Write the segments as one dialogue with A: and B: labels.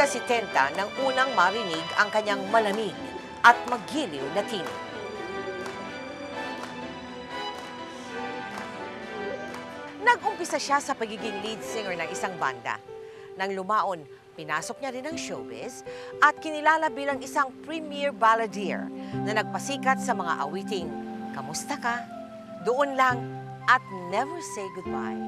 A: si Tenta nang unang marinig ang kanyang malamig at maggiliw na tinig. Nag-umpisa siya sa pagiging lead singer ng isang banda. Nang lumaon, pinasok niya rin ang showbiz at kinilala bilang isang premier balladeer na nagpasikat sa mga awiting Kamusta Ka, Doon Lang at Never Say Goodbye.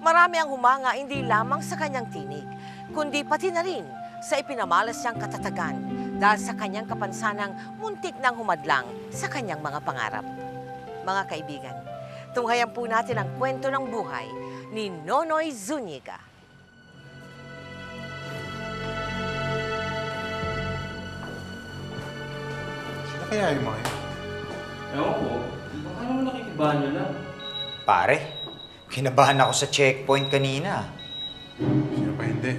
A: Marami ang humanga hindi lamang sa kanyang tinig, kundi pati na rin sa ipinamalas niyang katatagan dahil sa kanyang kapansanang muntik nang humadlang sa kanyang mga pangarap. Mga kaibigan, tunghayan po natin ang kwento ng buhay ni Nonoy Zuniga.
B: Sila kaya yung mga yun?
C: Ewan ko, baka naman nakikibahan nyo lang.
D: Pare, kinabahan ako sa checkpoint kanina.
B: Sino pa hindi?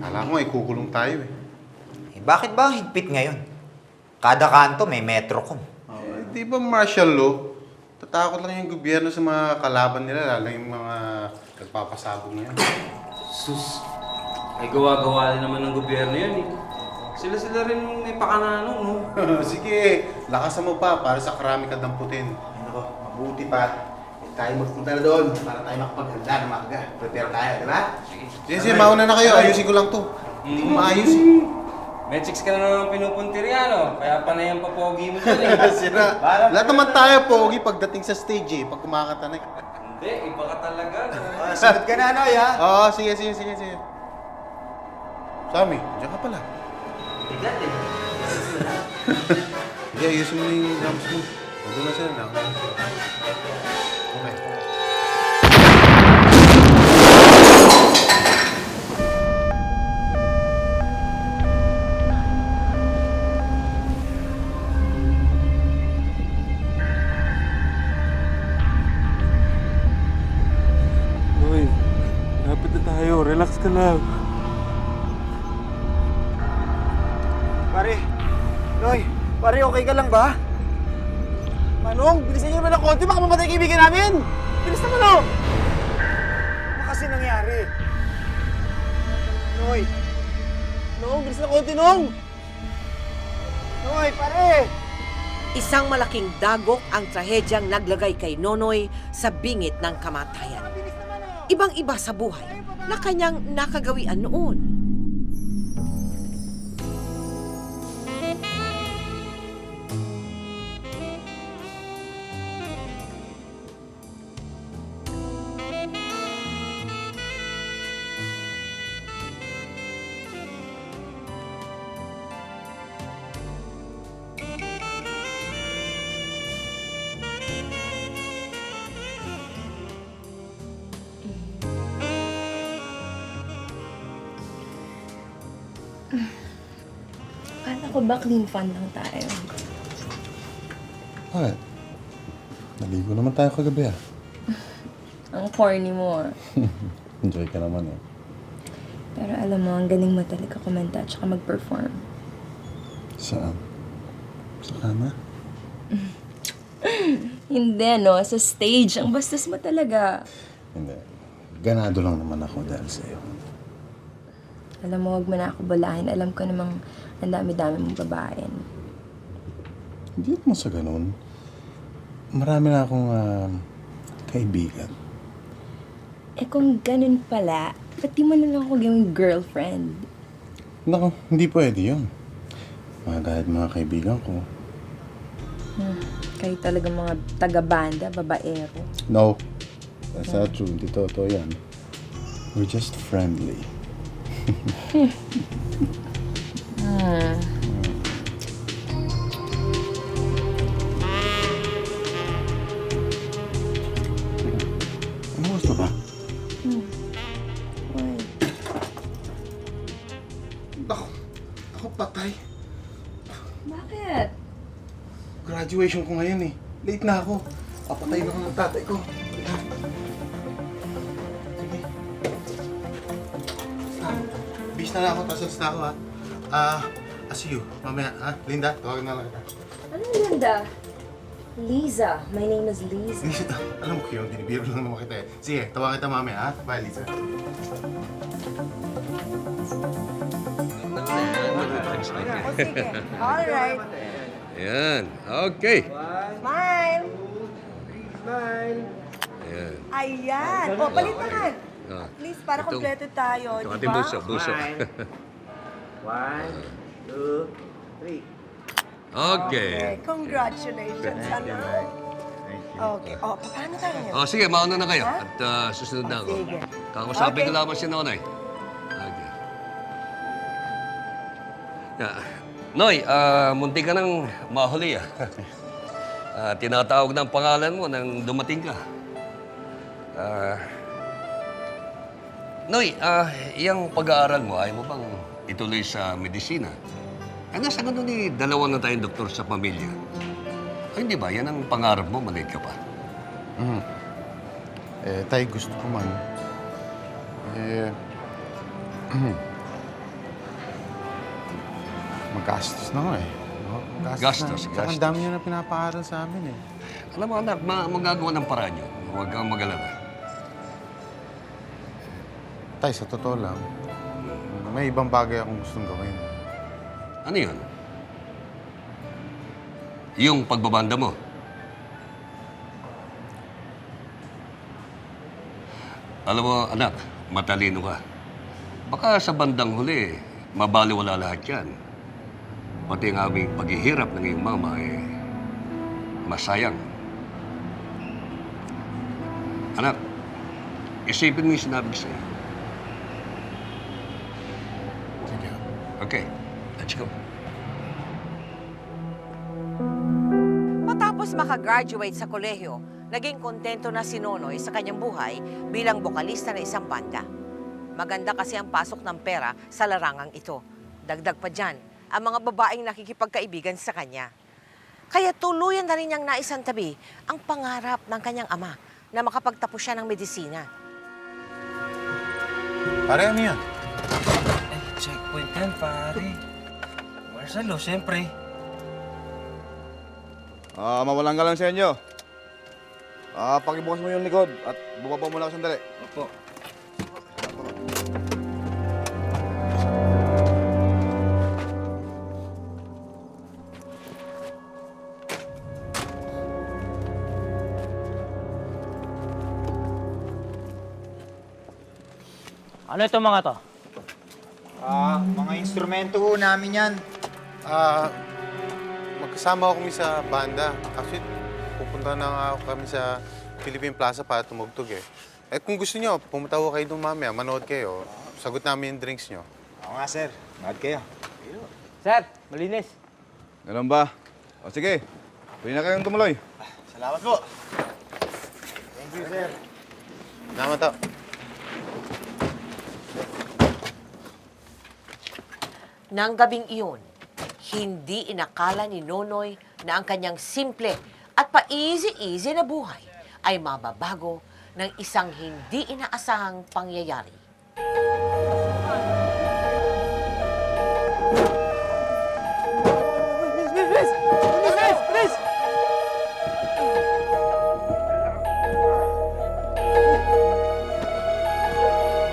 B: Kala ko ay kukulong tayo eh.
D: Bakit ba ang higpit ngayon? Kada kanto may metrocom.
B: Di ba martial law? Tatakot lang yung gobyerno sa mga kalaban nila, lalo yung mga nagpapasabog ngayon.
C: Sus, ay gawa-gawa rin naman ng gobyerno yan eh. Sila rin may pakanano, no?
B: Sige, lakasan mo pa para sa karami ka damputin.
E: Ako, mabuti pa. Tayo magpunta na doon para tayo makapaghanda na maaga. Prepare tayo, di ba?
B: Sige, mauna na kayo. Ayusin ko lang to. Hindi ko maayos eh.
C: May chicks ka na naman pinupuntirya, no? Kaya panay ang papogi mo dyan eh.
B: Sira. Lahat naman tayo, pogi, pagdating sa stage eh. Pag kumakanta na.
C: Hindi, iba ka talaga, no?
D: Sunod ka na, Noy, ha?
B: Oo, sige. Sammy, diyan ka pala.
E: Bigat eh.
B: Sige, ayusin mo na yung drums mo. Huwag na sila na. Okay.
F: Noy, lapit na tayo. Relax ka lang.
E: Pare, Noy, pare okay ka lang ba? Manong, bilisan niyo naman ng konti, baka mamatay kaibigan namin! Bilis naman o! Ano kasi nangyari? Noy! Nong, bilis na konti, Nong! Noy, pare!
A: Isang malaking dagok ang trahedyang naglagay kay Nonoy sa bingit ng kamatayan. Ibang-iba sa buhay na kanyang nakagawian noon.
G: Kala ko ba clean fun lang tayo?
B: Bakit? Naligo naman tayo kagabi ah.
G: Ang corny mo ah.
B: Enjoy ka naman eh.
G: Pero alam mo, ang galing mo talaga kumanta at saka mag-perform.
B: Saan? Sa kama?
G: Hindi, no? Sa stage. Ang bastos mo talaga.
B: Hindi. Ganado lang naman ako dahil sa'yo.
G: Alam mo, wag mo na ako bulahin. Alam ko namang ang dami-dami mong babae.
B: Hindi mo sa ganun. Marami na akong kaibigan.
G: Eh kung ganun pala, ba't di mo na lang ako gawing girlfriend?
B: Naku, hindi pwede yun. Kahit mga kaibigan ko.
G: Kayo talaga mga taga-banda, babaero.
B: No. That's not true. Hindi totoo yan. We're just friendly. Ano gusto ba?
G: Why?
B: Ako patay.
G: Bakit?
B: Graduation ko ngayon eh. Late na ako. Papatay na ako ng tatay ko. Sige. Bis na lang ako, tapos na ako ha. I'll see you. Mamaya ha. Linda, tawagan na lang kita.
G: Ano Linda? Liza. My name is Liza.
B: Lisa, alam ko yun, binibiro lang naman kita eh. Sige, tawagan kita mamaya ha. Bye, Lisa.
A: O sige. Alright.
H: Ayan. Okay.
A: Smile.
H: Ayan.
A: Ayan. O, palintahan.
H: Ah.
A: Please, para
H: Itong-
A: kompleto tayo,
H: Ito
A: di
H: ating
A: ba?
H: buso.
E: 1, 2, 3.
H: Okay.
A: Congratulations, anak. Okay. O, paano tayo niya?
H: Oh, sige, mauna na kayo.
A: Ha?
H: At susunod na ako.
A: Sige.
H: Kakausapin ko
A: Okay.
H: lamang si Nonoy. Okay. Yeah. Noy, munti ka nang mahuli ah. Tinatawag ng pangalan mo nang dumating ka. Noy, iyang pag-aaral mo, ayaw mo bang ituloy sa medisina? Nasa ganun dalawa na tayong doktor sa pamilya. Ay, hindi ba? Yan ang pangarap mo, maliit ka pa.
B: Tay, gusto ko man. Magastos na nga eh. No?
H: Gastos,
B: Saka ang
H: gastos.
B: dami niyo na pinapaaral sa amin eh.
H: Alam mo anak, magagawa ng paraan yun. Huwag kang mag-alala.
B: Tay, sa totoo lang, may ibang bagay akong gustong gawin.
H: Ano yun? Yung pagbabanda mo. Alam mo, anak, matalino ka. Baka sa bandang huli, mabaliwala lahat yan. Pati ang aming paghihirap ng iyong mama, masayang. Anak, isipin mo yung sinabi ko sa'yo.
B: Sige.
H: Okay, let's go.
A: Matapos makagraduate sa kolehiyo, naging kontento na si Nonoy sa kanyang buhay bilang bokalista ng isang banda. Maganda kasi ang pasok ng pera sa larangang ito. Dagdag pa dyan, ang mga babaeng nakikipagkaibigan sa kanya. Kaya tuluyan na rin niyang naisantabi ang pangarap ng kanyang ama na makapagtapos siya ng medisina.
B: Pare, ano yan?
C: Checkpoint yan, pare. Marcelo, siyempre.
E: Mawalan ka lang sa inyo. Pakibukas mo yung likod at bumaba mo lang sandali.
C: Opo.
I: Ano ito mga to?
D: Mga instrumento ho namin yan.
B: Magkasama ako kami sa banda. Actually, pupunta na nga ako kami sa Philippine Plaza para tumugtog eh. Eh kung gusto nyo, pumunta ko kayo doon mamaya, manood kayo. Sagot namin yung drinks nyo.
D: Oo nga, sir. Mahal kayo.
I: Sir, malinis.
E: Ganun ba? O sige, pwede na kayong tumuloy.
B: Salamat po.
D: Thank you, sir.
B: Salamat to.
A: Nang gabing iyon, hindi inakala ni Nonoy na ang kanyang simple at pa-easy-easy na buhay ay mababago ng isang hindi inaasahang pangyayari.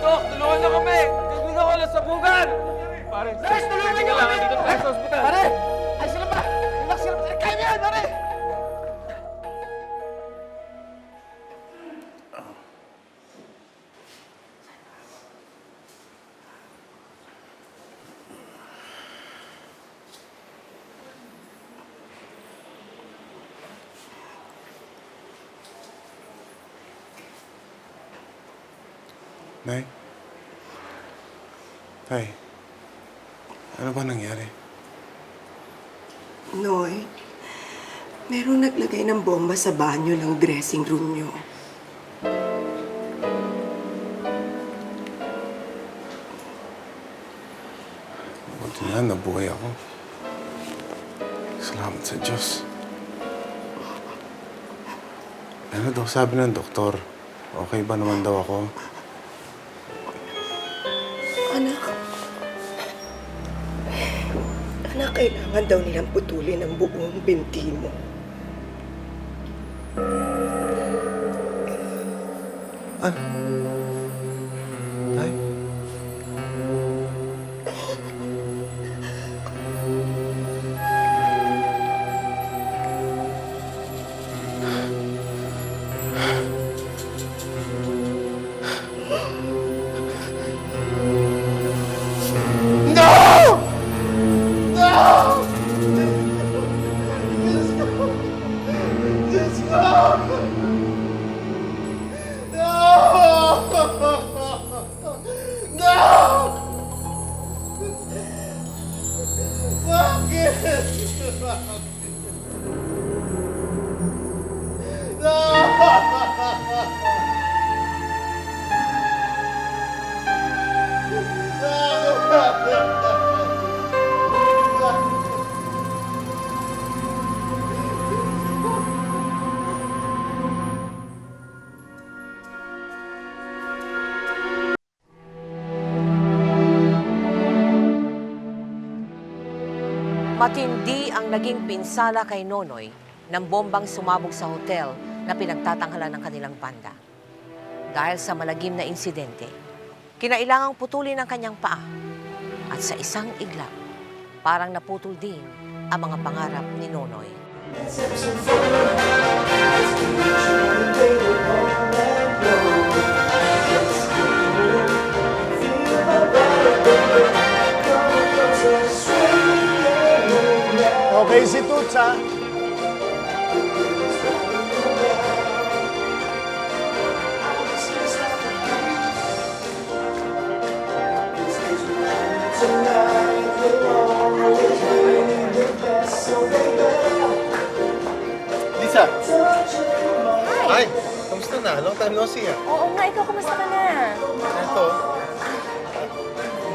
C: Dok, tulungan niyo kami! Kaibigan ko lang sa bugan! Pare, tulungan niyo kami! Dito tayo sa ospital! Pare!
E: Ay, sila pa! Relax sila! Kaya niyo yan, pare!
B: Nay? Tay, ano ba nangyari?
J: Noy, merong naglagay ng bomba sa banyo ng dressing room niyo.
B: Buti na, nabuhay ako. Salamat sa Diyos. Ano daw sabi ng doktor? Okay ba naman daw ako?
J: Anak, kailangan daw nilang putulin ang buong binti mo.
B: Ano? Tay?
A: Matindi ang naging pinsala kay Nonoy ng bombang sumabog sa hotel na pinagtatanghalan ng kanilang banda. Dahil sa malagim na insidente, kinailangang putulin ang kanyang paa. At sa isang iglap, parang naputol din ang mga pangarap ni Nonoy.
E: Okay si Toots, ha?
B: Lisa! Hi! Kamusta na? Long time no see, ah.
G: Oo nga, ikaw kumusta ka na?
B: Ito,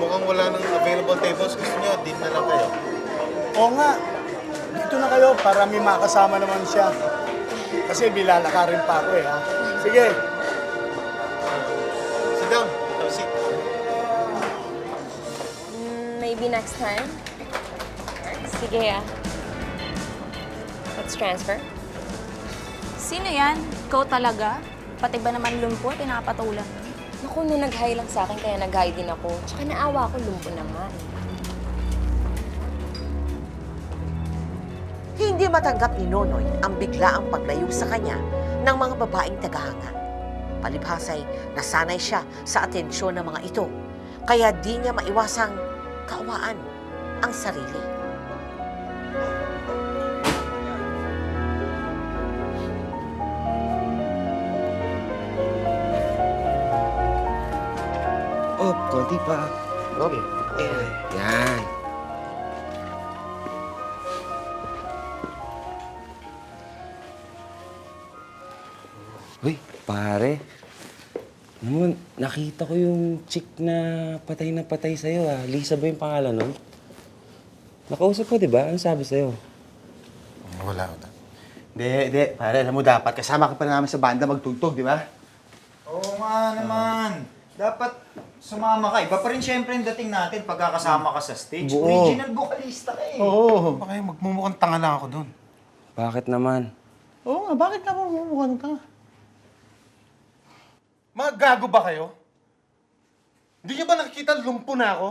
B: mukhang wala nang available tables. Gusto nyo, din na lang kayo.
E: Oo nga. Dito na kayo para may makasama naman siya. Kasi bilalaka rin pa ako eh, ha? Sige.
B: Sit down. Have a seat.
G: Maybe next time? Sige Let's transfer.
K: Sino yan? Ikaw talaga? Pati ba naman lumpo, pinapatulan?
G: Naku, nung nag-hi lang sa akin, kaya nag-hi din ako. Tsaka naawa ako, lumpo na nga eh.
A: Hindi matanggap ni Nonoy ang biglaang paglayo sa kanya ng mga babaeng tagahanga. Palibhasay, nasanay siya sa atensyon ng mga ito, kaya di niya maiwasang kaawaan ang sarili.
I: Oh, konti pa. Okay. Yan. Uy, pare. Alam mo, nakita ko yung chick na patay sa'yo, ah. Lisa ba yung pangalan nun? Nakausap ko, di ba? Ano sabi sa'yo?
B: Wala.
E: Hindi. Pare, alam mo, dapat kasama ka pa namin sa banda magtugtog, di ba?
D: Oo nga naman. Dapat sumama ka. Iba pa rin syempre yung dating natin pagkakasama ka sa stage.
I: Oo.
D: Original vocalista ka eh.
E: Oo.
B: Baka magmumukhang tanga lang ako doon.
I: Bakit naman?
E: Oo nga, bakit naman mumukha ng tanga?
B: Mga gago ba kayo? Hindi niyo ba nakikita lumpo na ako?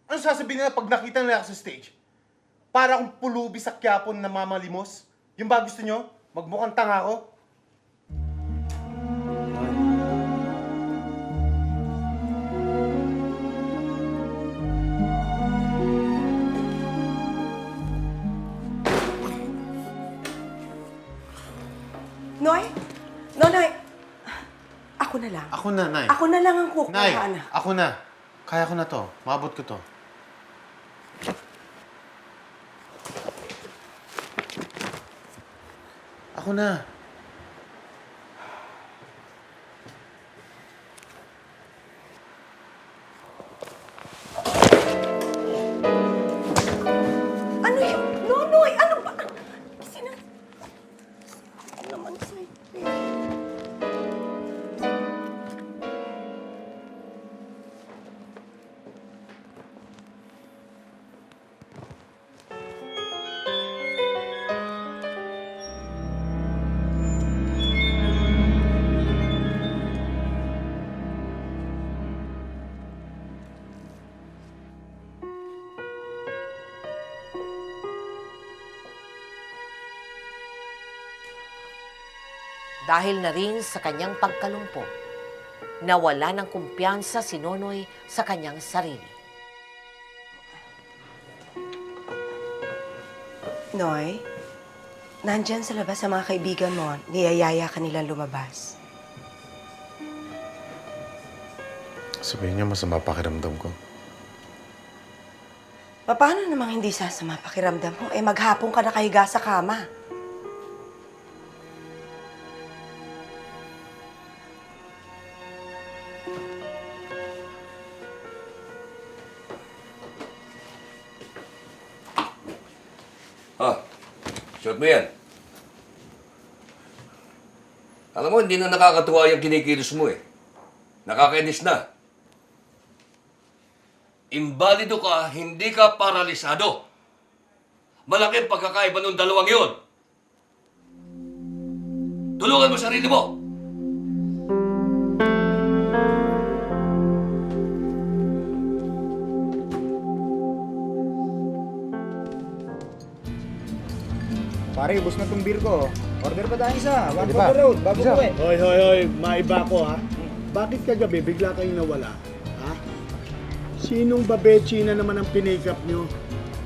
B: Ano sasabihin nila pag nakita nila ako sa stage? Para akong pulubi sa Quiapo na mamalimos? Yung ba gusto niyo? Magmukhang tanga ako?
J: Noy? Nonoy! Ako na lang.
B: Ako na, Nay.
J: Ako na lang ang kukuha
B: Nay,
J: na.
B: ako na. Kaya ko na to. Maabot ko to. Ako na.
J: Ano yun? Nonoy! Ano ba? Kasi na... Ano naman sa'yo?
A: Dahil na rin sa kanyang pagkalumpo, nawala ng kumpiyansa si Nonoy sa kanyang sarili.
J: Noy? Nandyan sa labas sa mga kaibigan mo, niyayaya ka nilang lumabas.
B: Sabihin niyo masama pakiramdam ko.
J: Paano namang hindi sasama pakiramdam mo? Maghapon ka nakahiga sa kama.
H: Suot mo yan. Alam mo, hindi na nakakatuwa yung kinikilos mo eh. Nakakainis na. Imbalido ka, hindi ka paralisado. Malaking pagkakaiba ng dalawang yun. Tulungan mo sarili mo.
D: Pare, ubos na tong beer ko. Order pa tayo isa. One
E: Pwede
D: for
E: pa.
D: the road, bago
E: Isa.
D: uwi.
E: Hoy, maiba ko ha. Bakit kagabi bigla kayong nawala? Ha? Sinong babechi na naman ang pinake-up nyo?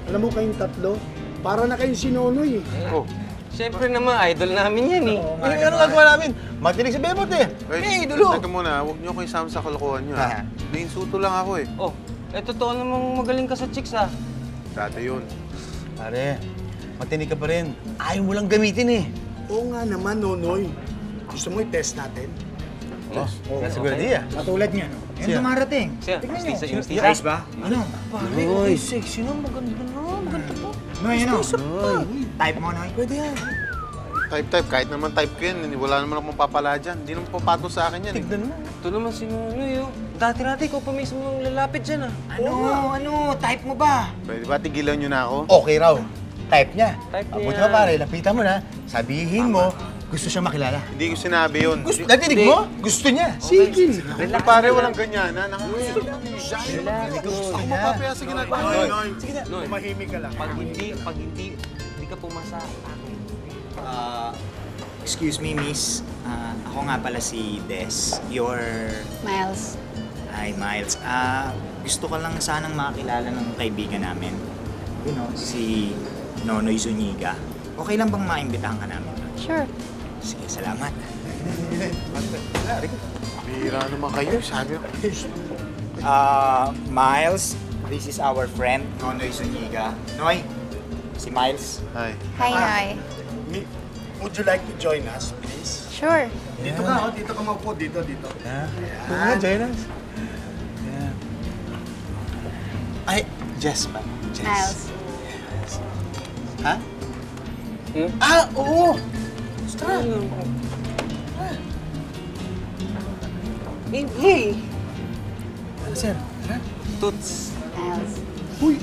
E: Alam mo kayong tatlo? Para na kayong sinonoy.
C: Oh. Siyempre naman, idol namin yan eh.
E: Ano gagawa namin? Matinig si Bebot eh. May idolo.
B: Teka muna, huwag niyo ko isama sa kalokohan niyo. Nainsulto lang ako eh.
C: Oh, totoo namang magaling ka sa chicks ah.
B: Dati yun.
E: Pare, matinig ka pa rin. Ayaw mo lang gamitin eh. Oo nga naman, Nonoy. Gusto mo i-test natin?
D: Siguro di Katulad niya, no? Yan dumarating.
C: Siya,
D: Tignan
C: mustisa,
D: niyo.
C: yung mustisa.
D: Ayos ba? Ano?
E: Pare, okay, sexy na. Maganda na. Maganda pa.
D: Noy, ano? Type mo, Noy.
E: Pwede yan.
B: Type. Kahit naman type ko yan. Wala naman akong mapapala dyan. Hindi naman papato sa akin yan eh.
E: Tignan mo.
C: Ito naman si Nonoy oh. Dati-dati ikaw pa mismo ang lalapit dyan ah.
D: Ano? Type mo ba?
B: Pwede ba tigilan niyo na ako?
E: Okay raw. Type niya.
C: Type niya.
E: Buti ka pare, lapitan mo na. Sabihin mo, gusto siya makilala.
B: Hindi ko sinabi yun.
E: Natinig mo? Gusto niya. Sige.
B: Relax, pare, walang ganyan. Nakakasya lang eh. Ako
E: niya.
B: mapapaya sa ginagawa ko.
E: Sige na,
C: Noy.
E: tumahimik ka lang.
C: Pag hindi ka pumasa akin.
D: Excuse me, miss. Ako nga pala si Des. Your...
K: Miles.
D: Hi, Miles. Gusto ko lang sanang makilala ng kaibigan namin. You know, si Nonoy Zuniga. Okay lang bang maimbitahan ka namin?
K: Sure.
D: Sige, salamat.
B: Bihira naman kayo. Sabi ko.
D: Miles, this is our friend, Nonoy Zuniga. Noy, si Miles.
B: Hi.
K: Hi, Noy.
E: Would you like to join us, please?
K: Sure.
E: Dito ka, dito ka maupo. Dito. Join us. Ay, Jess ba?
K: Miles.
E: Ha? Oo! Tara!
J: Hey!
E: Ano, sir? Tara.
C: Toots.
K: Miles.
E: Uy!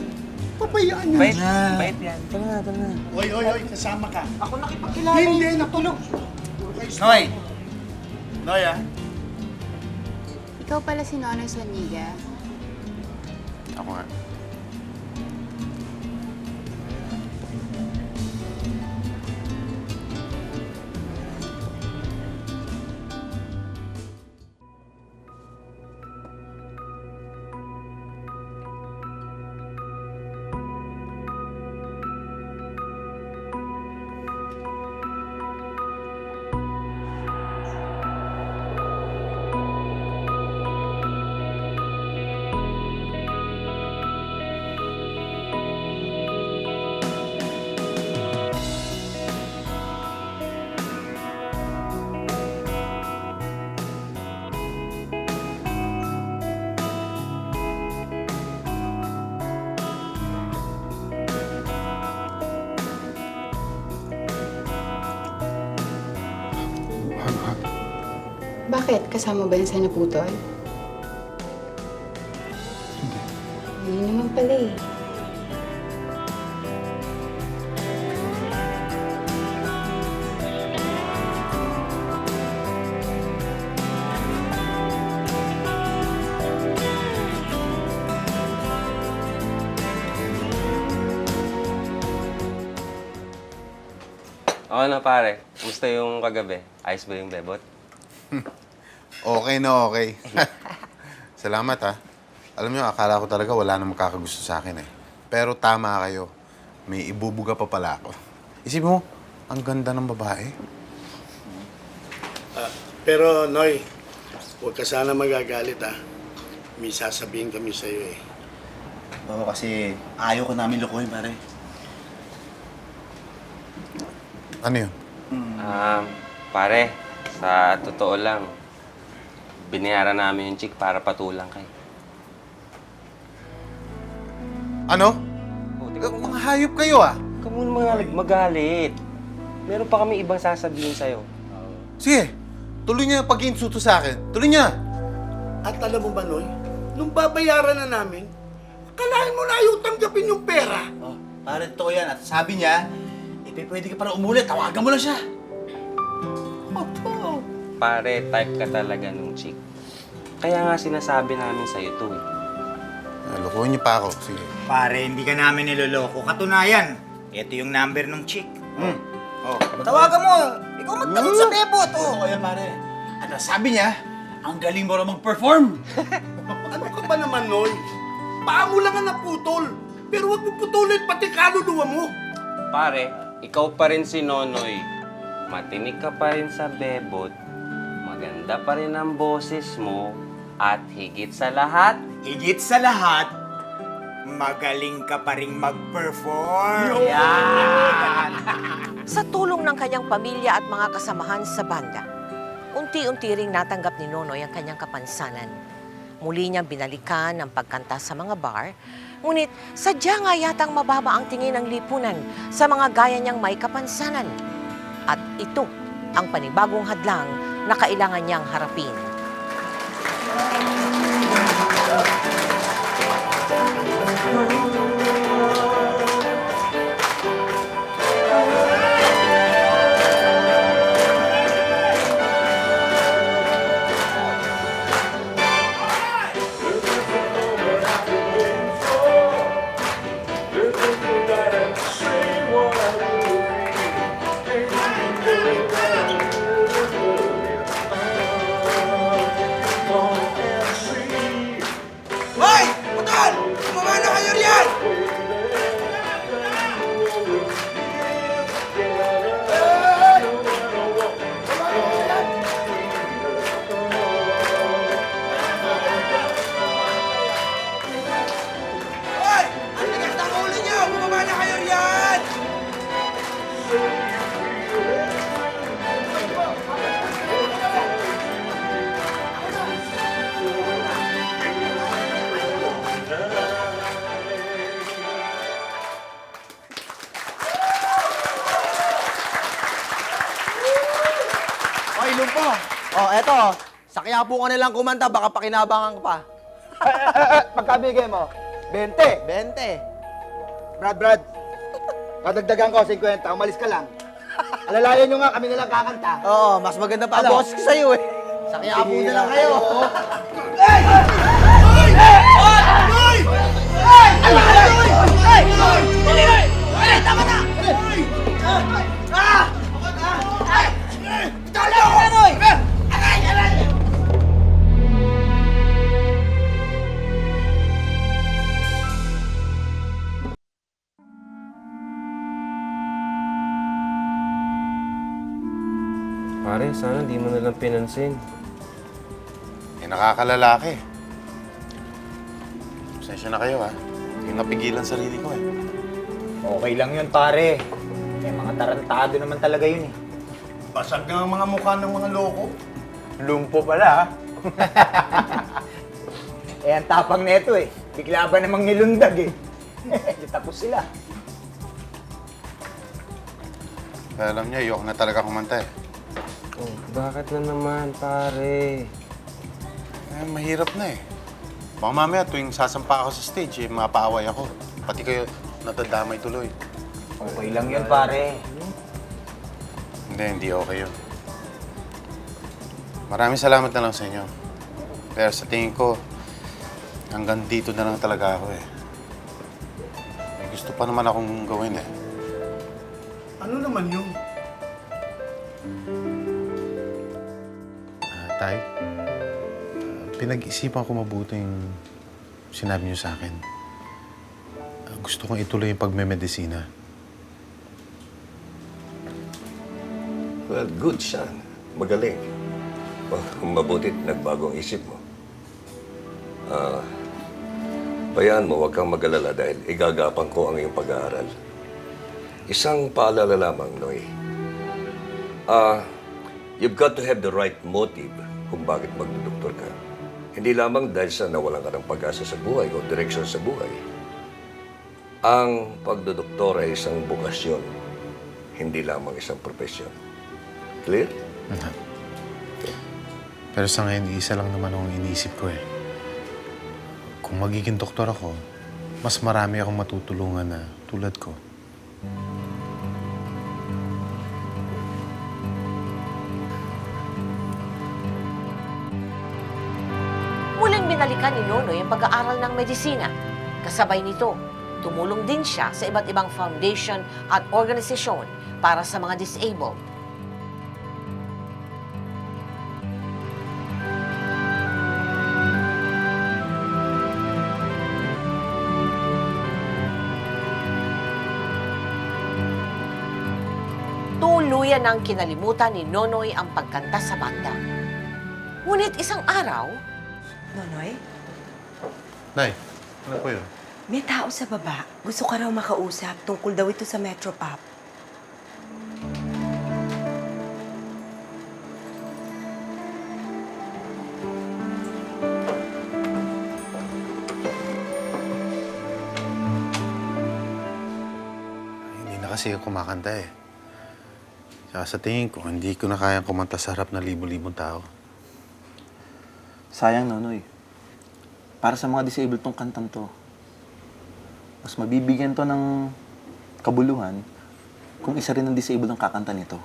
E: Papayaan niyo.
C: Bait. Bait yan.
E: Tara na. Hoy, kasama ka.
J: Ako nakipagkilala.
E: Hindi, natulog.
D: Noy!
E: Noy, ah.
K: Ikaw pala si Nonoy Zuniga.
B: Ako nga.
K: Bakit? Kasama ba yan sa naputol? Hindi naman pala eh.
C: Oo na pare, kumusta yung kagabi? Ayos ba yung bebot?
B: Okay na okay. Salamat ha. Alam niyo, akala ko talaga wala na makakagusto sa akin eh. Pero tama kayo. May ibubuga pa pala ako. Isipin mo, Ang ganda ng babae.
L: Pero, Noy, huwag ka sana magagalit, ha? May sasabihin kami sa'yo, eh.
E: Oo, kasi ayaw ko namin lukuhin, pare.
B: Ano yun?
I: Pare, sa totoo lang, binayaran namin yung chick para patulang kay.
B: Ano?
I: Oh, teka,
B: Mga hayop kayo ah.
I: Huwag ka muna magalit. Meron pa kami ibang sasabihin sa'yo.
B: Sige, tuloy niyo yung pag-insulto sa akin. Tuloy niyo na.
L: At alam mo ba, Noy, nung babayaran na namin, akalain mo na ayaw tanggapin yung pera.
E: Oh, pare, totoo yan. At sabi niya, pwede ka para umulit. Tawagan mo lang siya.
L: Opo.
I: Pare, type ka talaga nung chick. Kaya nga sinasabi namin sa'yo to eh.
B: Lukuhin niyo pa ako. Sige.
D: Pare, hindi ka namin niloloko. Katunayan, ito yung number ng chick. Oh.
E: Tawagan mo. Ikaw magtanong sa bebot. Oo, yan, pare. At sabi niya, ang galing mo raw mag-perform.
L: Ano ka ba naman, Noy? Paa mo lang ang naputol. Pero huwag mo putulin pati kaluluwa mo.
I: Pare, ikaw pa rin si Nonoy. Matinig ka pa rin sa bebot. Maganda pa rin ang boses mo. At higit sa lahat,
D: magaling ka pa rin mag-perform.
A: Sa tulong ng kanyang pamilya at mga kasamahan sa banda, unti-unti ring natanggap ni Nonoy ang kanyang kapansanan. Muli niyang binalikan ang pagkanta sa mga bar, ngunit sadya nga yatang mababa ang tingin ng lipunan sa mga gaya niyang may kapansanan. At ito ang panibagong hadlang na kailangan niyang harapin.
E: Hoy! Putol! Bumaba na kayo riyan! Hoy! Ang ligas ng ulo niyo! Bumaba na kayo riyan! Hoy, lumpo! Oh, eto. Sa Quiapo ka nilang kumanta, baka pakinabangan ka pa. Magkabigay mo? 20. 20. Brad. Kadagdagan ko, 50. Umalis ka lang. Alalayan nyo nga, kami na lang kakanta. Oo, mas maganda pa ang boses ko sa'yo eh. Sa Quiapo na lang kayo. Hey! Hoy! Hoy! Hoy! Hoy! Tama na! Talo ko!
I: pare, sana di mo nalang pinansin.
B: Nakakalalaki. Pasensya na kayo ha. Hindi napigilan sarili ko eh.
D: Okay lang yun, pare. May mga tarantado naman talaga yun eh.
L: Basag na ang mga mukha ng mga loko.
D: Lumpo pala, ha? Eh, ang tapang neto eh. Bigla ba namang nilundag eh. Tapos sila.
B: Kaya alam niya, ayoko na talaga kumanta eh.
I: Oh, bakit na naman, pare?
B: Mahirap na eh. Baka mamaya tuwing sasampa ako sa stage, mapaaway ako. Pati kayo natadamay tuloy.
D: Okay lang yun, pare.
B: Hindi okay yun. Maraming salamat na lang sa inyo. Pero sa tingin ko, hanggang dito na lang talaga ako eh. May gusto pa naman akong gawin eh.
L: Ano naman yun?
B: Tay, pinag-isipan ko mabuti yung sinabi niyo sa akin. Gusto kong ituloy yung pagmemedisina.
H: Well, good siya. Magaling. Mabuti nagbago ang isip mo. Bayaan mo, huwag kang mag-alala dahil igagapang ko ang iyong pag-aaral. Isang paalala lamang, Noy. You've got to have the right motive kung bakit magdodoktor ka. Hindi lamang dahil sa nawalan ka ng pag-asa sa buhay o direksyon sa buhay. Ang pagdodoktor ay isang bukasyon, hindi lamang isang profesyon. Clear?
B: Pero sa ngayon, isa lang naman ang iniisip ko eh. Kung magiging doktor ako, mas marami akong matutulungan na tulad ko.
A: Muling binalikan ni Nonoy ang pag-aaral ng medisina. Kasabay nito, tumulong din siya sa iba't ibang foundation at organisasyon para sa mga disabled. Tuluyan ng kinalimutan ni Nonoy ang pagkanta sa banda. Ngunit isang araw,
J: Nonoy,
B: Nay, ano po yun?
J: may tao sa baba. Gusto ka raw makausap. Tungkol daw ito sa Metropop.
B: Hindi na kasi ako kumakanta eh. Saka sa tingin ko, hindi ko na kayang kumanta sa harap ng libo-libong tao.
E: Sayang, Nonoy. Para sa mga disabled tong kantang to. Mas mabibigyan to ng kabuluhan kung isa rin ng disabled ang kakanta nito.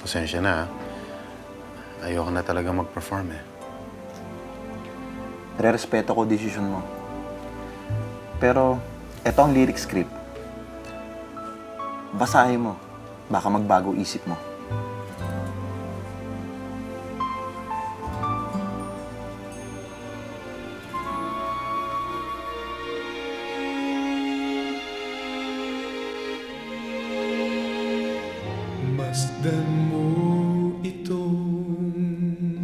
B: Pasensya na, ah. Ayoko na talaga mag-perform eh.
E: Re-respeto ko desisyon mo. Pero, eto ang lyric script. Basahin mo. Baka magbago isip mo.
F: Masdan mo itong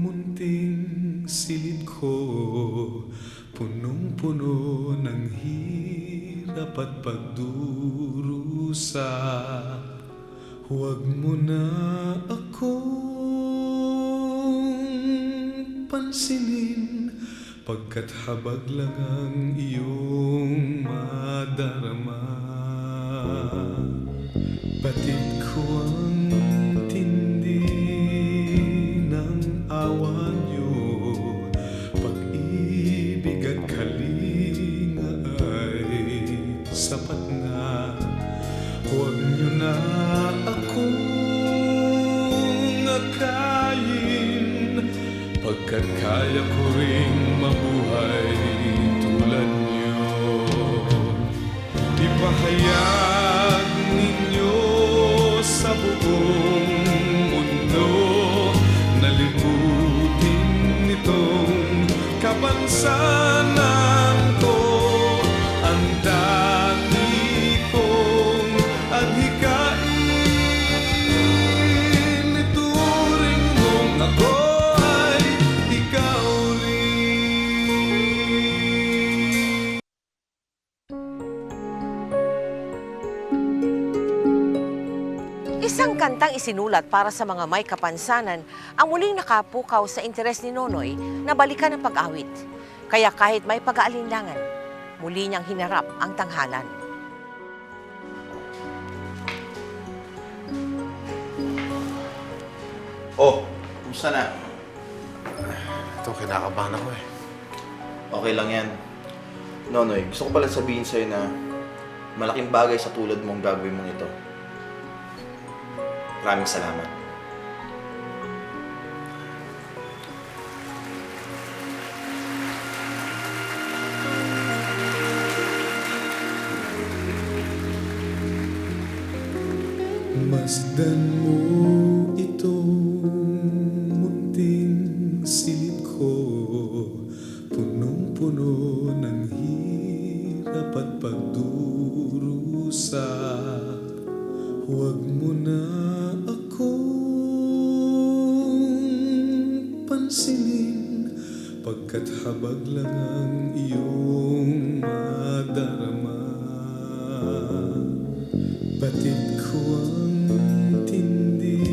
F: munting silid ko, punong-puno ng hirap at pagdurusa. Huwag mo na akong pansinin, pagkat habag lang ang iyong madarama. Batid ko ang tindi ng awa niyo, pag-ibig at kalinga ay sapat na. Huwag niyo na akong akayin, pagkat kaya ko ring mabuhay tulad niyo. Ipahayag ninyo sa buong mundo na limutin nitong kapansanan ko. Ang dati kong adhikain, ituring mong ako ay ikaw rin.
A: isang kantang isinulat para sa mga may kapansanan ang muling nakapukaw sa interes ni Nonoy na balikan ang pag-awit. Kaya kahit may pag-aalinlangan, muli niyang hinarap ang tanghalan.
E: Oh, kumusta na?
B: Ito, kinakabahan ako eh.
E: Okay lang yan. Nonoy, gusto ko pala sabihin sa'yo na malaking bagay sa tulad mong gagawin mong ito. Maraming salamat.
F: Masdan mo itong munting silid ko, punong-puno ng hirap at pagdurusa. Huwag pansinin, pagkat habag lang ang iyong madarama. Batid ko ang tindi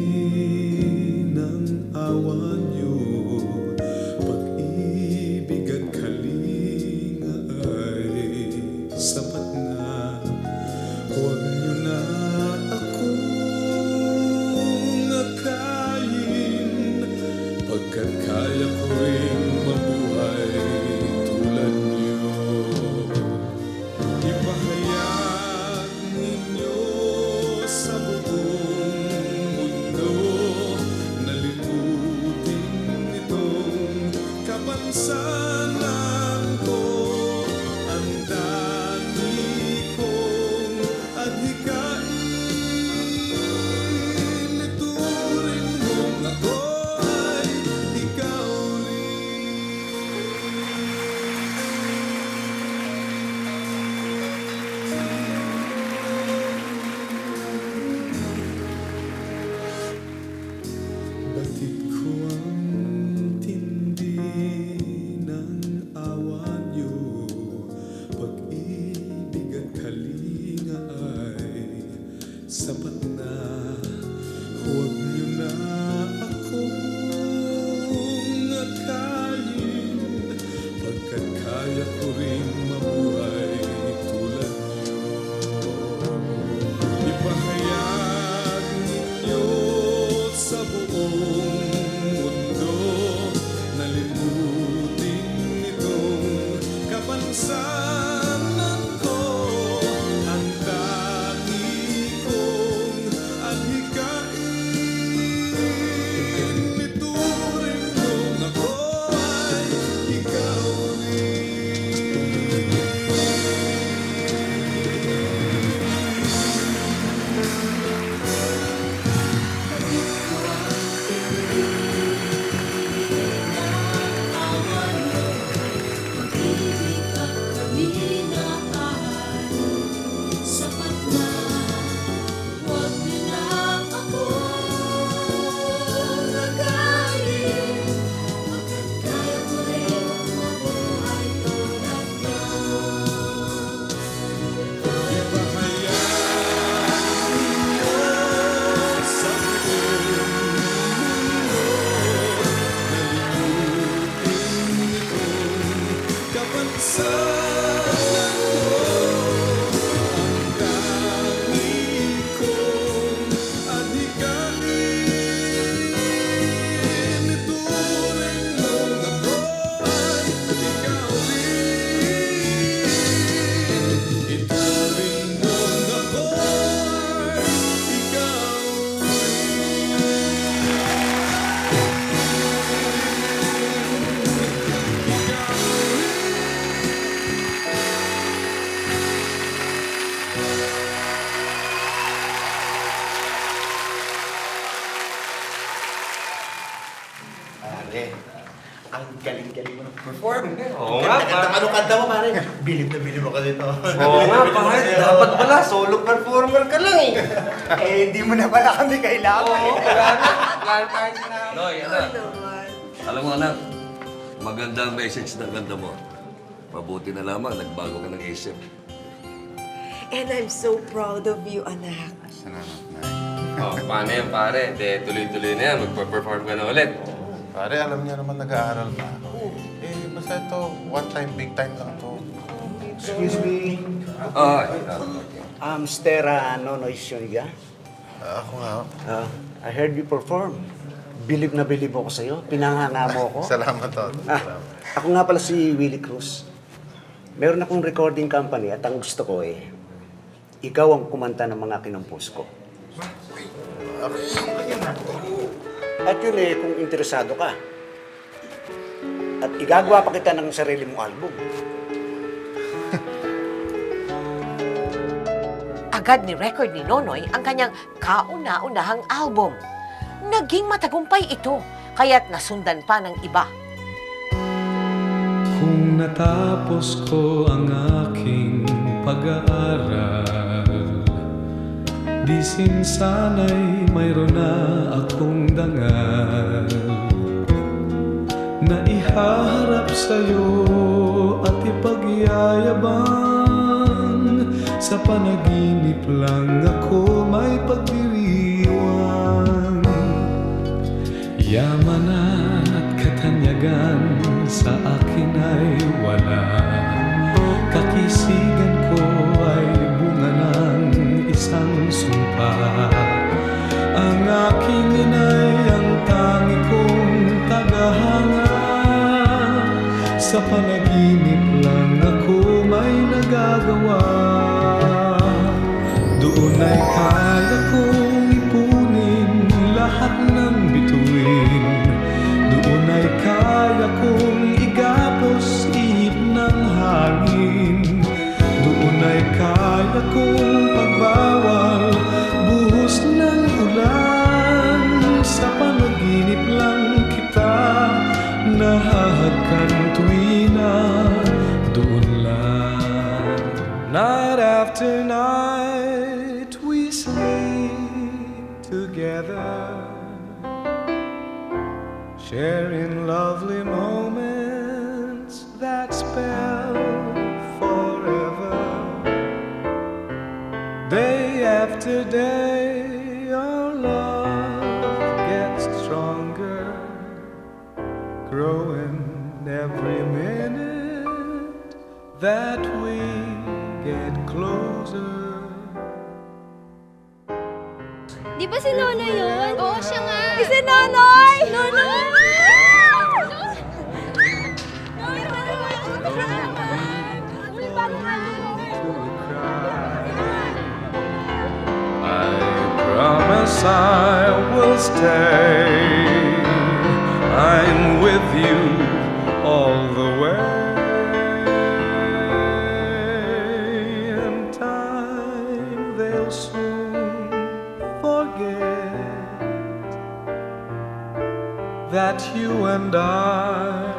F: ng awa niyo, pag-ibig at kalinga ay sapat na. Huwag niyo na akong akayin, pagkat kaya ko rin mabuhay tulad niyo. Ipahayag ninyo sa buong mundo na limutin itong kapansanan ko. Ang dami kong adhikain, ituring mong ako ay ikaw Batid ko ang tindi ng awa niyo, pag-ibig at kalinga ay sapat na. Huwag niyo na akong akayin, pagkat kaya ko rin mabuhay tulad niyo. Ipahayag ninyo sa buong mundo na limutin itong kapansanan ko. Ang dami kong adhikain, ituring mong ako ay ikaw
E: Pare, ang galing-galing mo perform.
C: Oo nga,
E: Ano kanta mo, pare? Bilib na bilib ako dito.
C: Oo nga, pare. Dapat pala, solo performer ka lang eh.
E: Hindi mo na pala kami kailangan.
C: Oo, wala na. Wala na tayo sinabi.
H: Noy, anak. Alam mo, anak, maganda ang message ng ganda mo. Mabuti na lamang, nagbago ka ng isip.
J: And I'm so proud of you, anak.
C: Oh, paano yan, pare? De, tuloy-tuloy na yan. Magpa-perform ka na ulit.
B: Pare, alam niya naman nag-aaral pa ako. Basta ito, one time, big time lang to.
E: Excuse me, Mr. Nonoy Zuniga.
B: Ako nga.
E: I heard you perform. Bilib na bilib ako sa'yo. Pinanganga mo ako.
B: Salamat, Toto.
E: Ako nga pala si Willie Cruz. Meron akong recording company at ang gusto ko ikaw ang kumanta ng mga kinompos ko. At yun kung interesado ka. At igagawa pa kita ng sarili mong album.
A: Agad ni record ni Nonoy ang kanyang kauna-unahang album. Naging matagumpay ito, kaya't nasundan pa ng iba.
F: Kung natapos ko ang aking pag-aaral, di sana'y mayroon na akong dangal. sa'yo at ipagyayabang. Sa panaginip lang ako may pagdiriwang. Yaman at katanyagan sa akin ay wala. Kakisigan ko ay bunga ng isang sumpa. Ang aking inay ang tangi kong tagahanga. Sa panaginip lang ako may nagagawa. Doon ay kaya kong ipunin lahat ng bituin. Doon ay kaya kong igapos ihip ng hangin. Doon ay kaya kong pagbawal buhos ng ulan. Sa panaginip lang kita nahahagkan tuwina. Doon lang. Night after night we sleep together, sharing lovely moments that spell forever. Day after day our love gets stronger, growing every minute that we get closer.
K: Di ba si Nonoy yun? Oo, siya nga.
J: Si Nonoy! Nonoy!
F: I promise I will stay. I'm with you all the way. In time they'll soon forget that you and I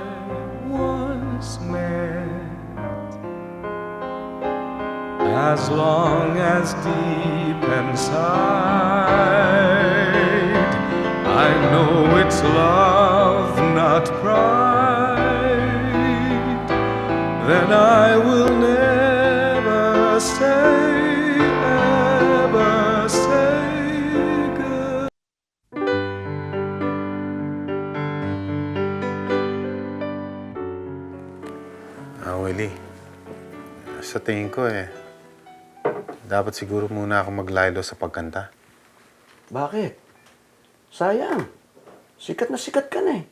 F: once met. As long as deep inside I know it's love, not pride, then I will never ever say good.
B: Willie, sa tingin ko dapat siguro muna ako maglaylo sa pagkanta.
L: Bakit? Sayang. Sikat na sikat ka na eh.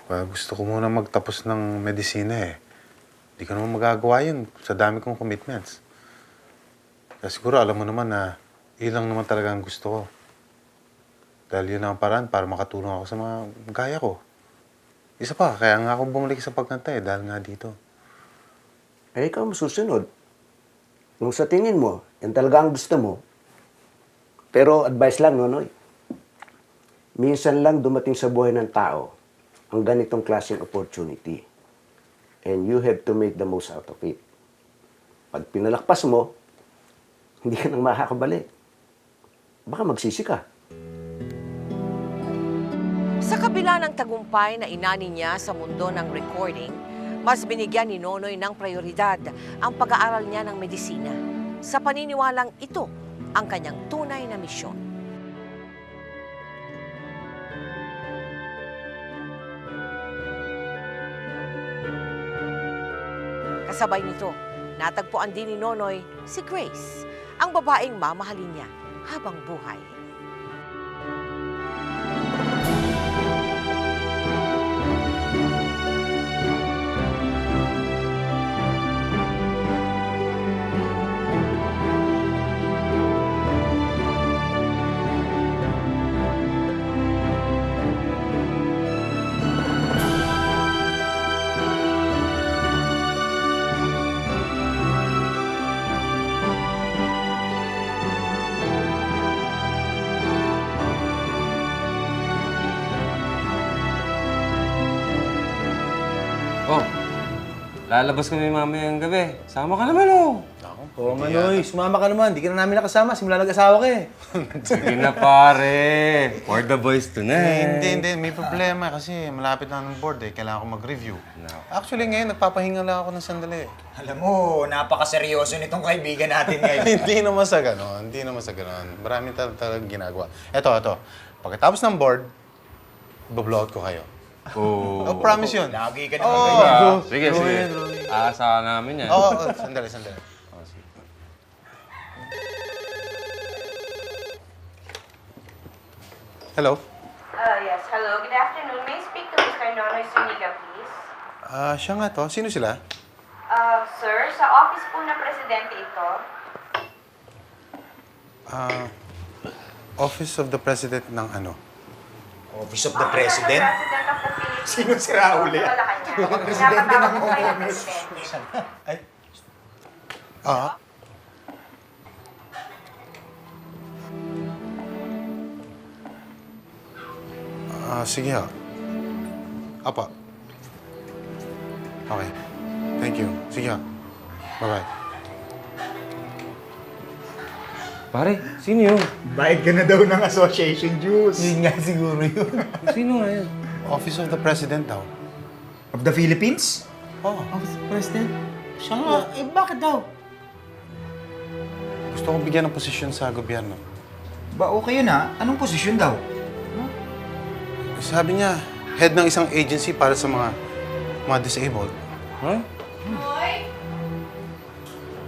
B: Well, gusto ko muna magtapos ng medisina eh. Di ko naman magagawa yun sa dami kong commitments. Kaya siguro alam mo naman na ilang naman talaga ang gusto ko. Dahil yun ang paraan para makatulong ako sa mga gaya ko. Isa pa, kaya nga ako bumalik sa pagkanta dahil nga dito.
L: Eh, ikaw masusunod. Kung sa tingin mo, yan talaga ang gusto mo. Pero advice lang, Nonoy. Minsan lang dumating sa buhay ng tao ang ganitong klaseng opportunity. And you have to make the most out of it. Pag pinalakpas mo, hindi ka nang makakabalik. Baka magsisi ka.
A: Sa kabila ng tagumpay na inani niya sa mundo ng recording, mas binigyan ni Nonoy ng prioridad ang pag-aaral niya ng medisina. Sa paniniwalang ito ang kanyang tunay na misyon. Kasabay nito, natagpuan din ni Nonoy si Grace, ang babaeng mamahalin niya habang buhay.
C: Oh, lalabas kami mamayang gabi. Sama ka naman, oh.
B: Ako
E: Oo nga, Noy. Sumama ka naman. Di ka na namin nakasama. Simula nag-asawa ka eh.
I: Sige na, pare. For the boys tonight.
B: Hindi. May problema kasi malapit na ng board eh. Kailangan ko mag-review. Actually, ngayon, nagpapahinga lang ako ng sandali.
D: Alam mo, napakaseryoso nitong kaibigan natin ngayon.
B: Hindi naman sa ganon. Marami talagang ginagawa. Ito. Pagkatapos ng board, i-blowout ko kayo.
I: Oh.
B: Promise yun.
D: Lagi ka naman
I: Sige. Aasahan namin yan.
B: Sandali. Hello?
J: Yes, hello. Good afternoon. May I speak to Mr. Nonoy Zuniga, please?
B: Siya nga to. Sino sila?
J: Sir, sa office po ng presidente ito.
B: Office of the President ng ano?
D: Office of the President?
J: President of the Philippines.
D: Sino si Raul eh?
J: Baka presidente ng OMS.
B: Sige ha. Apa. Okay. Thank you. Sige ha. Bye-bye.
I: Pare, sino yun?
D: Bayad ka na daw ng association dues.
E: Yun nga siguro yun.
I: Sino nga yan?
B: Office of the President daw.
D: Of the Philippines?
B: Oo.
E: Office President? Siya nga. Eh, bakit daw?
B: Gusto ko bigyan ng posisyon sa gobyerno.
D: Ba, okay yun ha? Anong posisyon daw?
B: Sabi niya, head ng isang agency para sa mga disabled.
I: Huh?
K: Noy?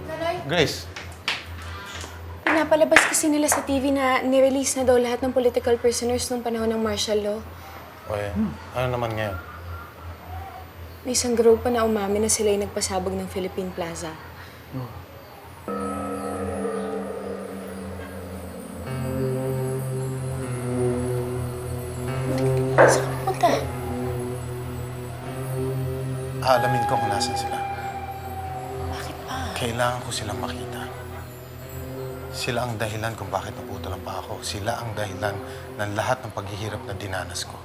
K: Noy?
B: Grace,
K: Pinapalabas kasi nila sa TV na nirelease na daw lahat ng political prisoners nung panahon ng martial law.
B: ano naman ngayon?
K: May isang grupo na umamin na sila yung nagpasabog ng Philippine Plaza. Saan ka punta?
B: Aalamin ko kung nasan sila.
K: Bakit pa?
B: Kailangan ko silang makita. Sila ang dahilan kung bakit naputol ang paa ko. Sila ang dahilan ng lahat ng paghihirap na dinanas ko.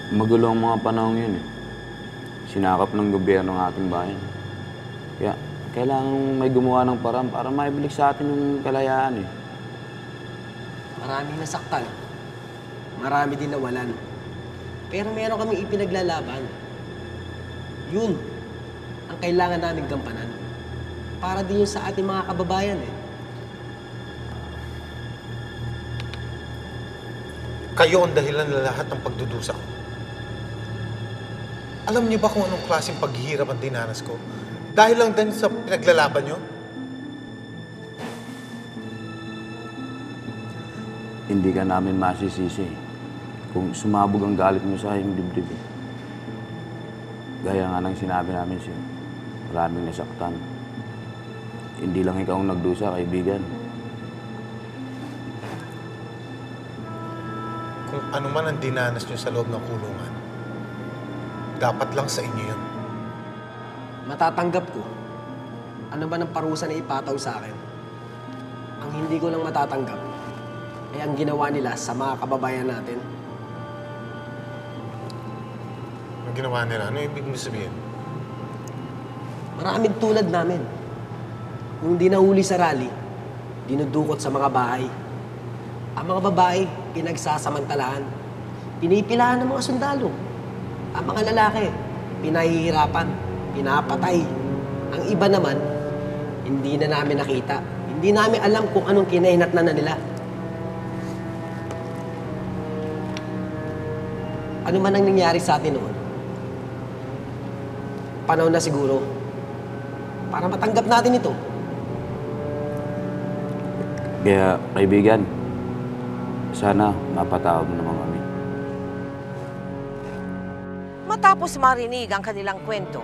C: Magulo ang mga panahon yun eh. Sinakap ng gobyerno ng ating bayan. Kaya kailangan may gumawa ng paraan para maibalik sa atin yung kalayaan eh.
M: Maraming nasaktan. Marami din nawalan. Pero meron kaming ipinaglalaban. Yun ang kailangan namin gampanan. Para din yun sa ating mga kababayan eh.
B: Kayo ang dahilan ng lahat ng pagdudusa ko. Alam niyo ba kung anong klaseng paghihirap ang dinanas ko? Dahil lang din sa pinaglalaban niyo?
C: Hindi ka namin masisisi kung sumabog ang galit mo sa iyong dibdib. Gaya nga ng sinabi namin sa'yo, maraming nasaktan. Hindi lang ikaw ang nagdusa, kaibigan.
B: Kung ano man ang dinanas niyo sa loob ng kulungan, dapat lang sa inyo yun.
M: Matatanggap ko. Ano ba ng parusa na ipataw sa akin? Ang hindi ko lang matatanggap ay ang ginawa nila sa mga kababayan natin.
B: Ang ginawa nila, ano ibig mo sabihin?
M: Maraming tulad namin. Nung dinahuli sa rally, dinudukot sa mga bahay. Ang mga babae, pinagsasamantalahan. Pinipilahan ng mga sundalo. Ang mga lalaki, pinahihirapan, pinapatay. Ang iba naman, hindi na namin nakita. Hindi namin alam kung anong kinahinatnan na nila. Ano man ang nangyari sa atin noon, panahon na siguro para matanggap natin ito.
C: Kaya, kaibigan, sana mapatawad mo naman kami.
A: Matapos marinig ang kanilang kwento,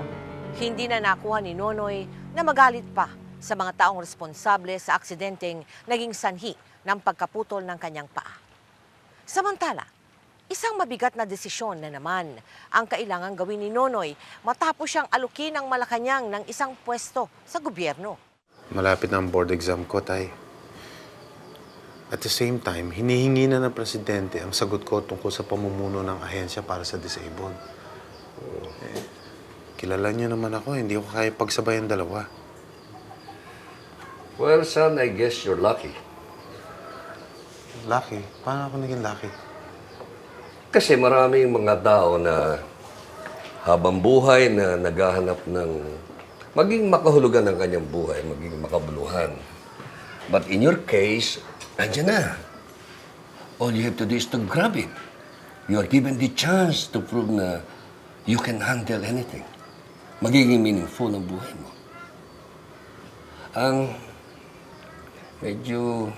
A: hindi na nakuha ni Nonoy na magalit pa sa mga taong responsable sa aksidenteng naging sanhi ng pagkaputol ng kanyang paa. Samantala, isang mabigat na desisyon na naman ang kailangan gawin ni Nonoy matapos siyang alukin ng Malacanang ng isang pwesto sa gobyerno.
B: Malapit na ang board exam ko, Tay. At the same time, hinihingi na ng presidente ang sagot ko tungkol sa pamumuno ng ahensya para sa disabled. Kilala niyo naman ako, hindi ko kaya pagsabay ang dalawa.
H: Well, son, I guess you're lucky.
B: Lucky? Paano ako naging lucky?
H: Kasi maraming mga tao na habang buhay na naghahanap ng maging makahulugan ng kanyang buhay, maging makabuluhan. But in your case, andyan na. All you have to do is to grab it. You are given the chance to prove na you can handle anything. Magiging meaningful ang buhay mo. Ang medyo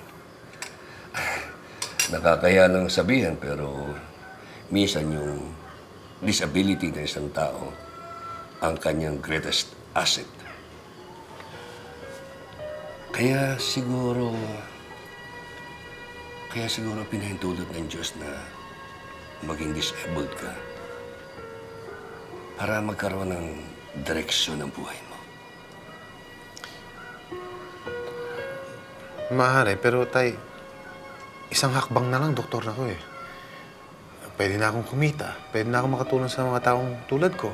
H: nakakaya lang sabihin, pero minsan yung disability ng isang tao ang kanyang greatest asset. Kaya siguro pinahintulot ng Diyos na maging disabled ka para magkaroon ng direksyon ng buhay mo.
B: Maaari, pero Tay, isang hakbang na lang, doktor na ko eh. Pwede na akong kumita. Pwede na akong makatulong sa mga taong tulad ko.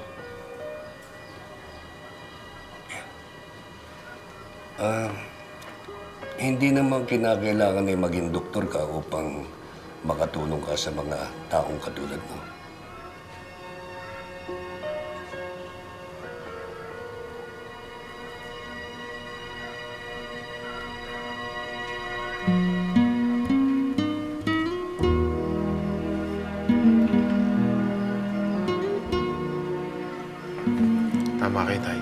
H: Hindi naman kinakailangan ay maging doktor ka upang makatulong ka sa mga taong katulad mo.
B: Tama kayo, Tay.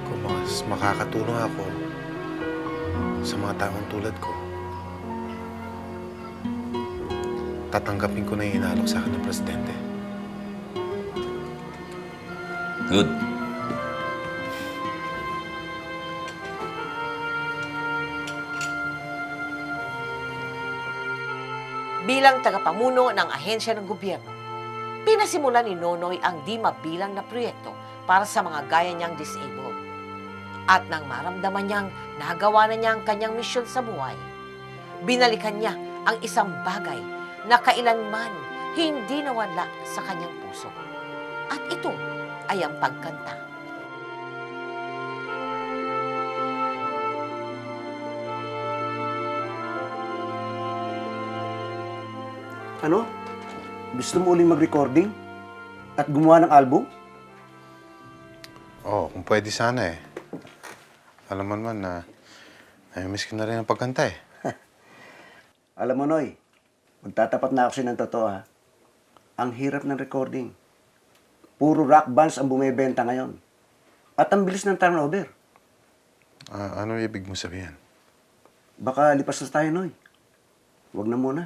B: Kung mas makakatulong ako sa mga taong tulad ko, tatanggapin ko na yung inalok sa akin ng presidente.
H: Good.
A: Bilang tagapamuno ng ahensya ng gobyerno, pinasimulan ni Nonoy ang di mabilang na proyekto para sa mga gaya niyang disabled. At nang maramdaman niyang nagawa na niya ang kanyang misyon sa buhay, binalikan niya ang isang bagay na kailanman hindi nawala sa kanyang puso. At ito ay ang pagkanta.
L: Ano? Gusto mo uling mag-recording? At gumawa ng album?
B: Oo, kung pwede sana eh. Alam mo naman na nami-miss ko na rin ang pagkanta eh.
L: Alam mo, Noy, magtatapat na ako sa'yo ng totoo, ha? Ang hirap ng recording. Puro rock bands ang bumebenta ngayon. At ang bilis ng turnover.
B: Ano ibig mo sabihin?
L: Baka lipas na tayo, Noy. Huwag na muna.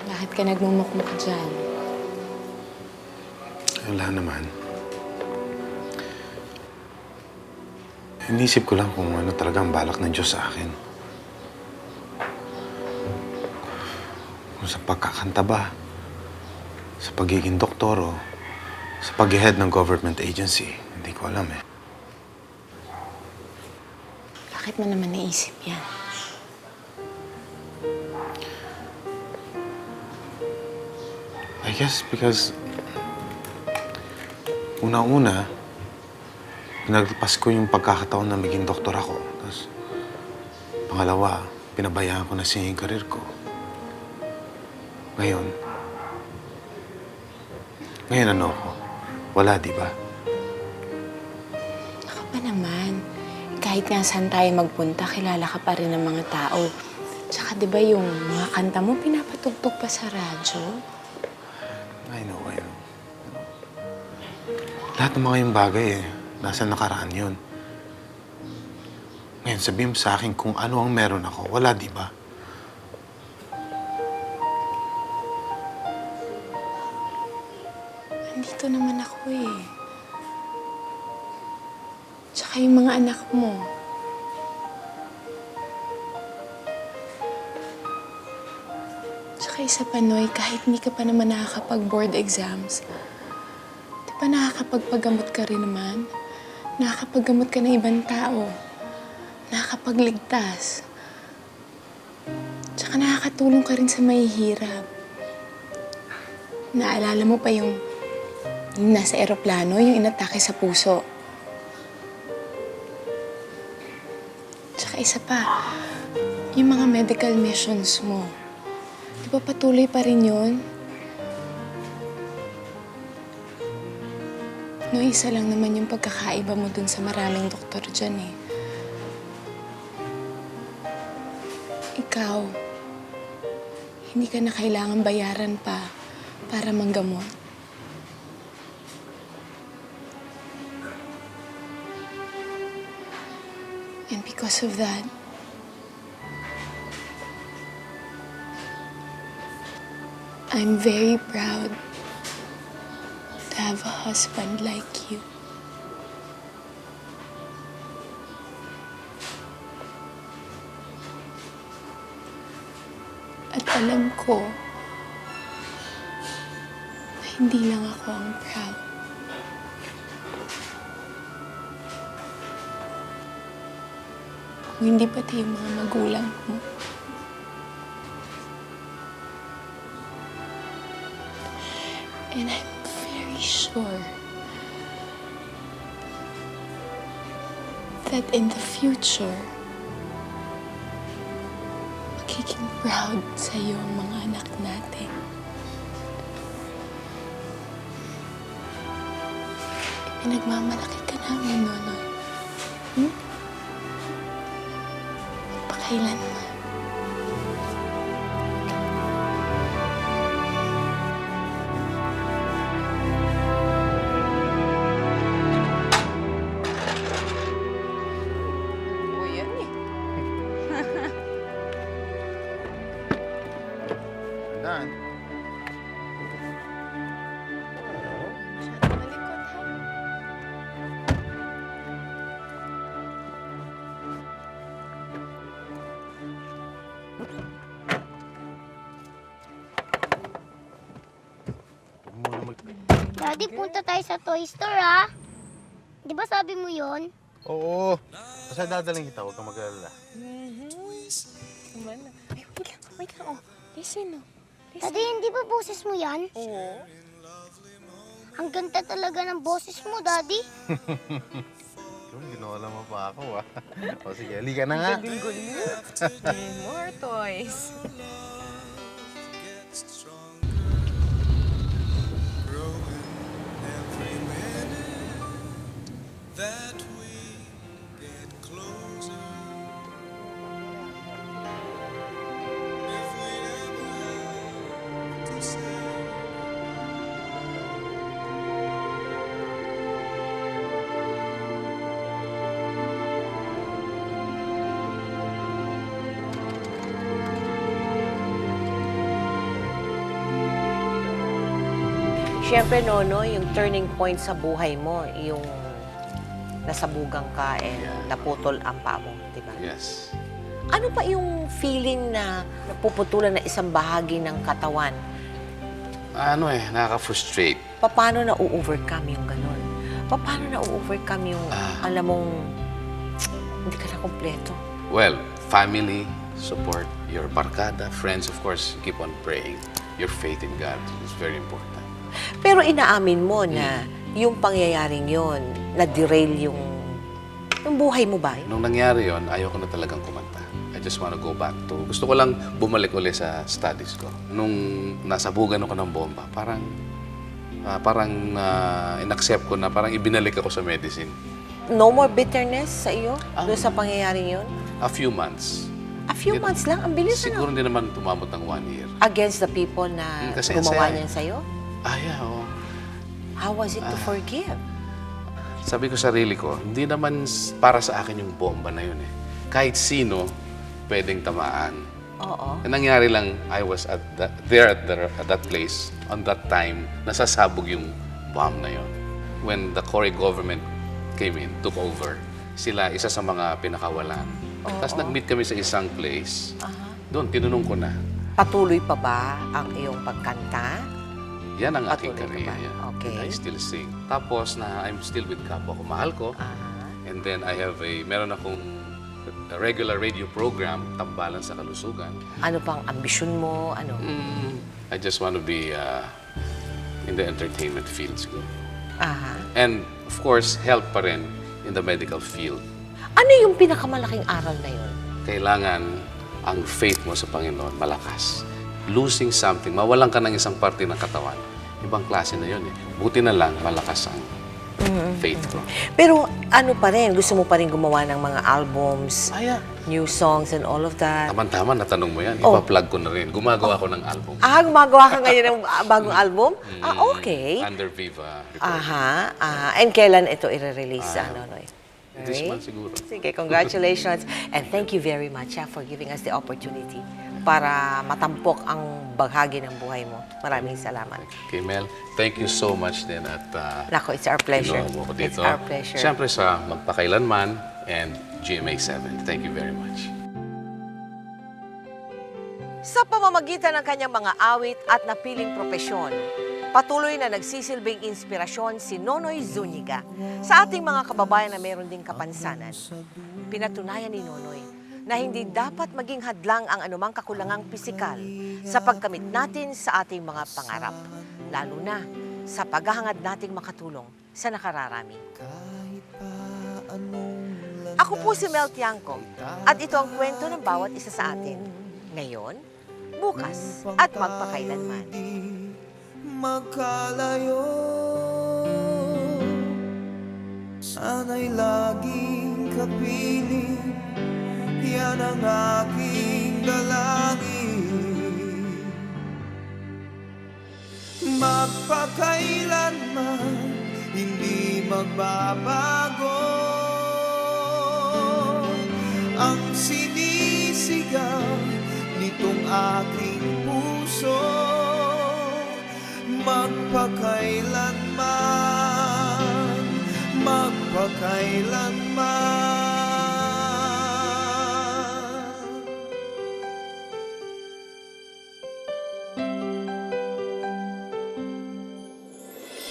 K: Bakit ka nagmumukmuk dyan?
B: Wala naman. Inisip ko lang kung ano talaga ang balak ng Diyos sa akin. Kung sa pagkakanta ba, sa pagiging doktor o sa pag-head ng government agency. Hindi ko alam eh.
K: Bakit mo naman naisip yan?
B: I guess because una-una, pinagpas ko yung pagkakataon na maging doktor ako. Tapos, pangalawa, pinabayaan ko na siya yung karir ko. Ngayon ano ako? Wala, di ba?
K: Ako pa naman. Kahit nga saan tayo magpunta, kilala ka pa rin ng mga tao. Tsaka di ba yung mga kanta mo, pinapatugtog pa sa radyo?
B: I know. Lahat ng mga yung bagay nasa nakaraan yun. Ngayon, sabihin mo sa akin kung ano ang meron ako. Wala, di ba?
K: Andito naman ako eh. Tsaka yung mga anak mo. Tsaka isa pa, Noy, kahit hindi ka pa naman nakakapag-board exams, di ba nakakapagpagamot ka rin naman? Nakakapaggamot ka ng ibang tao. Nakakapagligtas. Tsaka nakakatulong ka rin sa mahihirap. Naalala mo pa yung nasa eroplano, yung inatake sa puso. Tsaka isa pa, yung mga medical missions mo. Di ba patuloy pa rin yun? No, isa lang naman yung pagkakaiba mo dun sa maraming doktor dyan eh. Ikaw, hindi ka na kailangan bayaran pa para manggamot. And because of that, I'm very proud to have a husband like you. At alam ko na hindi lang ako ang proud. Kung hindi pati yung mga magulang mo. And I'm very sure that in the future, magiging proud sa'yo ang mga anak natin. Pinagmamalaki ka namin, Nonoy. Pakailanman.
B: Dan.
J: Daddy, punta tayo sa toy store, ha? Di ba sabi mo yon?
B: Oo. Basta dadaling kita, huwag kang mag-alala.
K: Wait lang, oh. Listen, oh.
J: Daddy, hindi ba boses mo yan? Oo. Ang ganda talaga ng boses mo, Daddy.
B: Ginawa mo pa ako, ah. O sige, halika na nga.
A: More toys. Siyempre, Nono, yung turning point sa buhay mo, yung nasabugang ka and naputol ang paa mo, di ba?
C: Yes.
A: Ano pa yung feeling na napuputulan na isang bahagi ng katawan?
C: Nakaka-frustrate.
A: Paano na-overcome yung ganun? Paano na-overcome yung, alam mong, hindi ka na kompleto?
C: Well, family, support, your barkada, friends, of course, keep on praying. Your faith in God is very important.
A: Pero inaamin mo na yung pangyayaring yon na-derail yung Yung buhay mo ba?
N: Nung nangyari yon, ayoko na talagang kumanta. I just wanna go back to... Gusto ko lang bumalik ulit sa studies ko. Nung nasabugan ako ng bomba, parang in-accept ko na parang ibinalik ako sa medicine.
A: No more bitterness sa iyo doon sa pangyayaring yun?
N: A few months.
A: A few months lang? Ang bilis
N: Siguro hindi naman tumabot ng 1 year.
A: Against the people na
N: Kasi
A: gumawa
N: saya
A: niyan sa'yo?
N: Oo.
A: How was it to forgive?
N: Sabi ko sarili ko, hindi naman para sa akin yung bomba na yun eh. Kahit sino, pwedeng tamaan.
A: Oo.
N: Ang nangyari lang, I was at that place, on that time, nasasabog yung bomb na yun. When the Cory government came in, took over, sila isa sa mga pinakawalan. Tapos nag-meet kami sa isang place. Doon, tinanong ko na.
A: Patuloy pa ba ang iyong pagkanta?
N: Yan ang aking
A: Patuloy ka
N: career.
A: ba? Okay.
N: And I still sing. Tapos I'm still with kapwa ko. Mahal ko. And then meron akong regular radio program, Tambalan sa Kalusugan.
A: Ano pang ambisyon mo? Ano?
N: I just want to be in the entertainment field siguro.
A: Aha.
N: And of course, help pa rin in the medical field.
A: Ano yung pinakamalaking aral na yun?
N: Kailangan ang faith mo sa Panginoon malakas. Losing something, mawalan ka ng isang parte ng katawan. Ibang klase na yun eh. Buti na lang, malakas ang faith ko.
A: Pero ano pa rin, gusto mo pa rin gumawa ng mga albums, new songs and all of that?
N: Tama-tama, natanong mo yan. Ipa-plug ko na rin. Gumagawa ko ng album.
A: Gumagawa ka ngayon ng bagong album? Okay.
N: Under Viva.
A: And kailan ito i-release, Nonoy?
N: This month siguro.
A: Sige, congratulations. And thank you very much for giving us the opportunity para matampok ang bahagi ng buhay mo. Maraming salamat.
N: Okay, Mel, thank you so much din at
A: Nako, it's our pleasure.
N: kinuha mo ko dito.
A: It's our pleasure.
N: Siyempre sa Magpakailanman and GMA7. Thank you very much.
A: Sa pamamagitan ng kanyang mga awit at napiling propesyon, patuloy na nagsisilbing inspirasyon si Nonoy Zuniga sa ating mga kababayan na meron ding kapansanan. Pinatunayan ni Nonoy na hindi dapat maging hadlang ang anumang kakulangang pisikal sa pagkamit natin sa ating mga pangarap, lalo na sa paghahangad nating makatulong sa nakararami. Ako po si Mel Tiangco at ito ang kwento ng bawat isa sa atin. Ngayon, bukas at magpakailanman.
F: Magkalayo, sana'y laging kapiling, yan ang aking dalangin. Magpakailanman, hindi magbabago ang sinisigaw nitong aking puso. Magpakailanman, magpakailanman.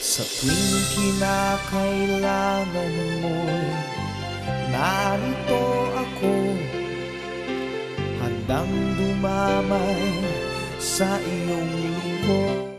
F: Sa tuwing kinakailangan mo'y narito ako, handang dumamay sa iyong lingkod.